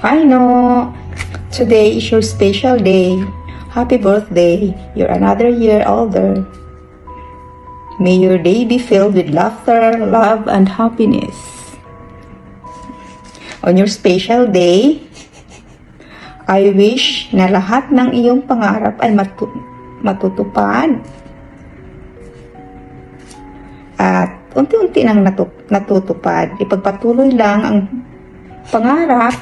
Hi, No. Today is your special day. Happy birthday. You're another year older. May your day be filled with laughter, love, and happiness. On your special day, I wish na lahat ng iyong pangarap ay matutupad. At unti-unti nang natutupad. Ipagpatuloy lang ang pangarap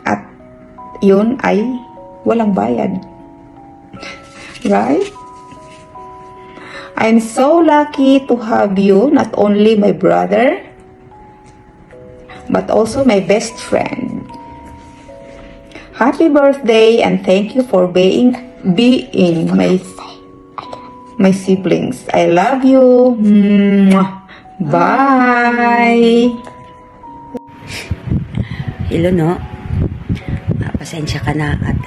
at yun ay walang bayad. Right? I'm so lucky to have you, not only my brother, but also my best friend. Happy birthday and thank you for being my siblings. I love you. Bye. Hello, No. Pasensya ka na at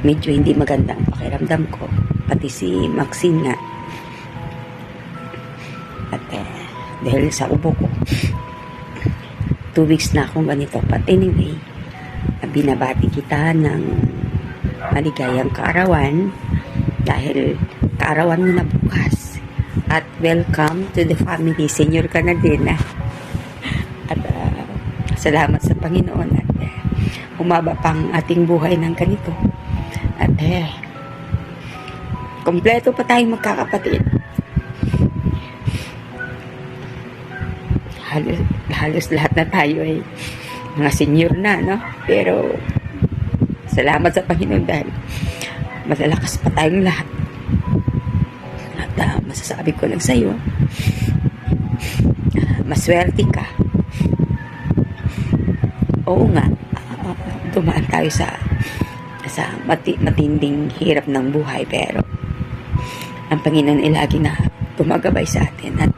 medyo hindi magandang pakiramdam ko. Pati si Maxine nga. At dahil sa ubo ko, 2 weeks na akong ganito. But anyway, binabati kita ng maligayang kaarawan dahil kaarawan mo na bukas. At welcome to the family. Senior ka na din. At salamat sa Panginoon at umaba pang ating buhay ng ganito. At kompleto pa tayong magkakapatid. Halos lahat na tayo ay mga senior na, no? Pero salamat sa Panginoon dahil malalakas pa tayong lahat. At masasabi ko lang sa iyo, maswerte ka. Oo nga, dumaan tayo sa matinding hirap ng buhay, pero ang Panginoon ay lagi na gumagabay sa atin. At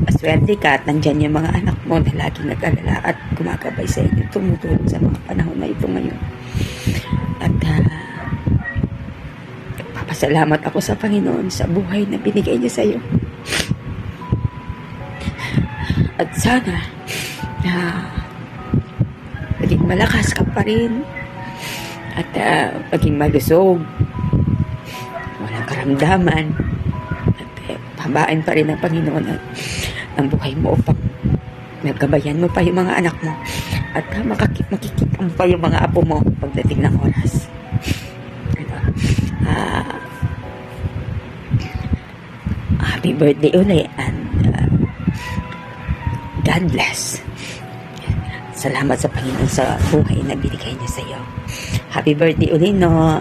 maswerte ka at nandyan yung mga anak mo na lagi nag-alala at gumagabay sa inyo, tumutulong sa mga panahon na ito ngayon. At papasalamat ako sa Panginoon sa buhay na binigay niya sa iyo. At sana maging malakas ka pa rin at maging malusog, walang karamdaman, at pahabaan pa rin ng Panginoon at ang buhay mo upang naggabayan mo pa yung mga anak mo at makikita mo pa yung mga apo mo pagdating ng oras. Happy birthday ulit and God bless. Salamat sa Panginoon sa buhay na binigay niya sa iyo. Happy birthday ulit, No.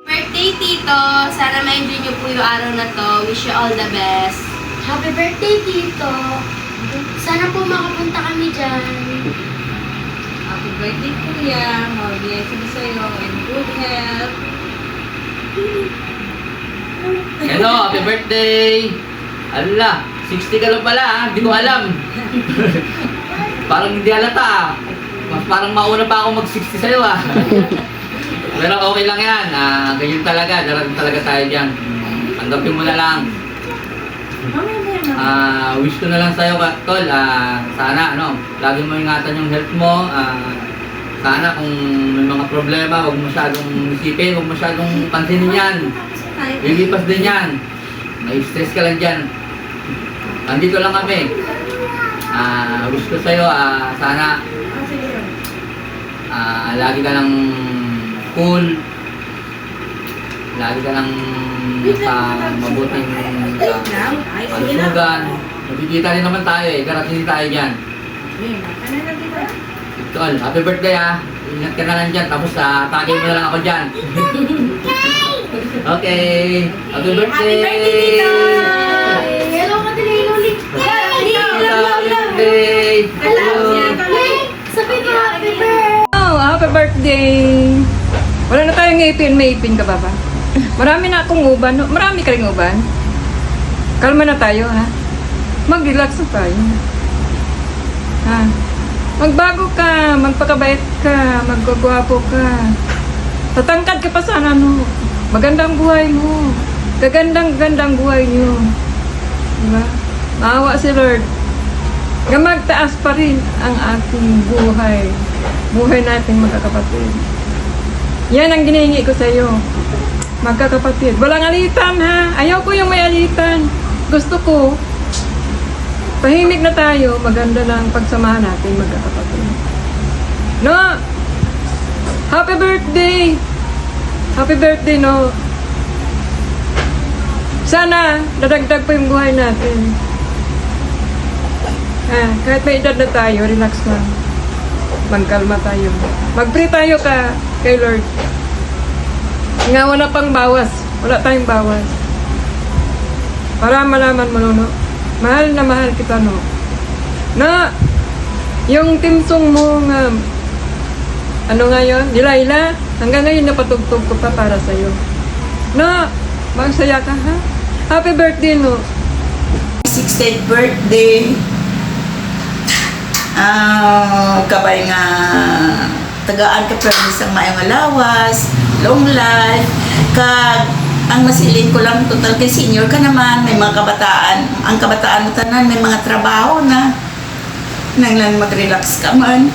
Birthday, Tito! Sana ma-enjoy niyo po yung araw na to. Wish you all the best. Happy birthday, Tito! Sana po makapunta kami dyan. Happy birthday, Kuya. More blessings sa'yo and good health. Hello, happy birthday! Ala, 60 ka lang pala ha, hindi ko alam. Parang hindi halata. Parang mauna pa ako mag-60 sa'yo ah. Pero okay lang yan. Ganyan talaga. Darating talaga tayo dyan. Tanggapin mo na lang. Wish ko na lang sa'yo, Tol. Sana, lagi mo ingatan yung health mo. Sana kung may mga problema, huwag masyadong isipin, huwag masyadong pansinin yan. Lilipas din yan. May stress ka lang dyan. Nandito lang kami. Wish ko sa'yo, sana lagi ka lang cool, lagi ka lang sa mabuting pansugan. Magkikita rin naman tayo darating tayo dyan. Tol, happy birthday ingat ka na lang dyan, tapos tagay mo na lang ako dyan. Okay, happy birthday! Happy birthday, Tito! Hello, Madeleine ulit! Happy birthday! Sabi mo, happy birthday! Oh, happy birthday! Wala na tayong ngipin. May ipin ka ba ba? Marami na akong uban. Marami ka rin uban. Kalma na tayo, ha? Mag-relax na tayo. Ha? Magbago ka, magpakabait ka, maggagwapo ka. Tatangkad ka pa sana, no? Magandang buhay mo. Gagandang buhay niyo. Diba? Maawa si Lord. nga magtaas pa rin ang ating buhay. Buhay natin magkakapatid. Yan ang ginihingi ko sa iyo. Magkakapatid. Walang alitan ha. Ayaw ko yung may alitan. Gusto ko, tahimik na tayo. Maganda lang pagsamahan natin magkakapatid. No? Happy birthday! Happy birthday, no? Sana, dadagdag pa yung buhay natin. Kahit may edad na tayo, relax lang. Magkalma tayo. Mag-pray tayo kay Lord. Nga wala pang bawas. Wala tayong bawas. Para malaman mo, no? Mahal na mahal kita, no? Na, yung timsong mo nga, ano nga yun? Delilah, hanggang ngayon napatugtog ko pa para sa'yo. Na, magsaya ka, ha? Happy birthday, no? 60th birthday. Kabay nga tagaan ka pero isang mayong alawas, long life, kag ang masiling ko lang total kay senior ka naman, may mga kabataan, ang kabataan mo tanan may mga trabaho na nanglan mag-relax ka man,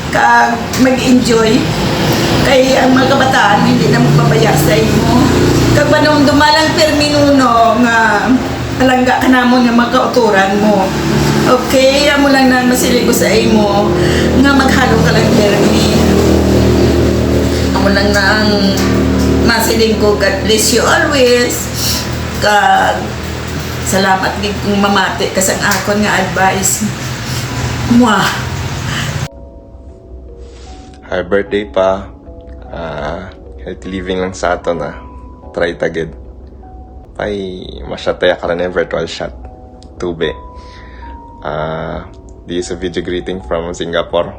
kag mag-enjoy kay ang mga kabataan hindi na magpabaya sa imo, kag banong dumalang per minuno nga alangga ka namon nga magkauturan mo. Okay, amo lang na masilig ko sa imo nga maghalo ka lang Jeremy. Amo lang na ang masilig ko, God bless you always. Kag salamat gid kung mamati ka sang akon nga advice. Mwah. Happy birthday pa. Healthy living lang sa ato na. Try tagid. Pay masyataya ka rin virtual shot. Tube. This is a video greeting from Singapore.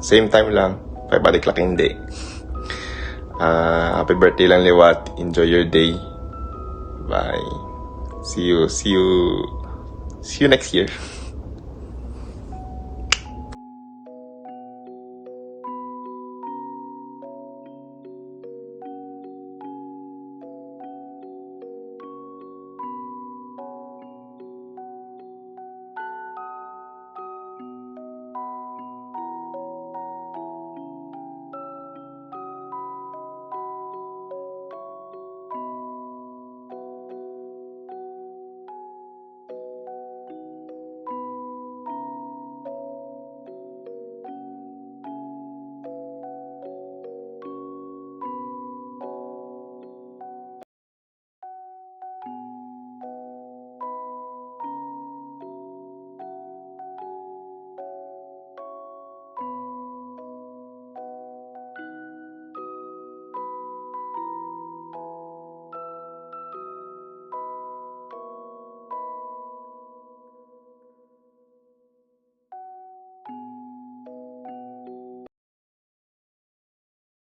Same time lang. Balik lang hindi. Happy birthday lang liwat. Enjoy your day. Bye. See you next year.